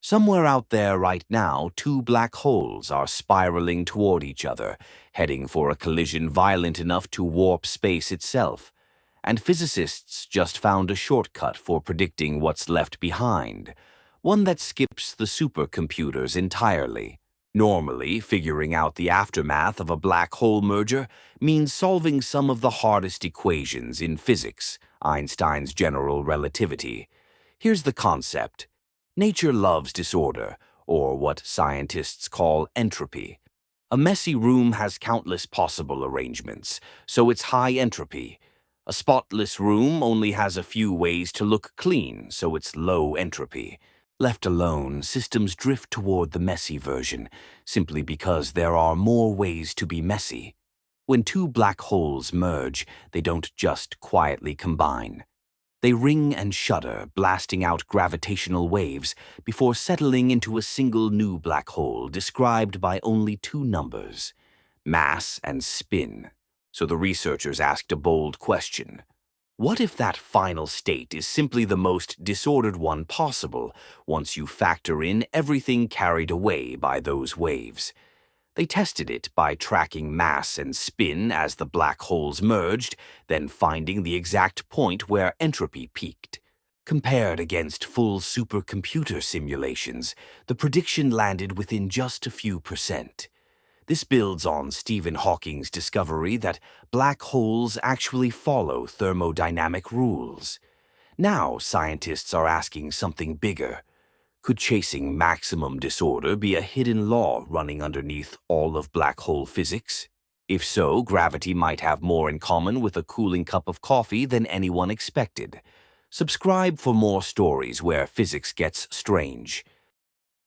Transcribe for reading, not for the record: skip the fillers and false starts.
Somewhere out there right now, two black holes are spiraling toward each other, heading for a collision violent enough to warp space itself. And physicists just found a shortcut for predicting what's left behind, one that skips the supercomputers entirely. Normally, figuring out the aftermath of a black hole merger means solving some of the hardest equations in physics, Einstein's general relativity. Here's the concept. Nature loves disorder, or what scientists call entropy. A messy room has countless possible arrangements, so it's high entropy. A spotless room only has a few ways to look clean, so it's low entropy. Left alone, systems drift toward the messy version, simply because there are more ways to be messy. When two black holes merge, they don't just quietly combine. They ring and shudder, blasting out gravitational waves before settling into a single new black hole described by only two numbers, mass and spin. So the researchers asked a bold question. What if that final state is simply the most disordered one possible once you factor in everything carried away by those waves? They tested it by tracking mass and spin as the black holes merged, then finding the exact point where entropy peaked. Compared against full supercomputer simulations, the prediction landed within just a few percent. This builds on Stephen Hawking's discovery that black holes actually follow thermodynamic rules. Now scientists are asking something bigger. Could chasing maximum disorder be a hidden law running underneath all of black hole physics? If so, gravity might have more in common with a cooling cup of coffee than anyone expected. Subscribe for more stories where physics gets strange.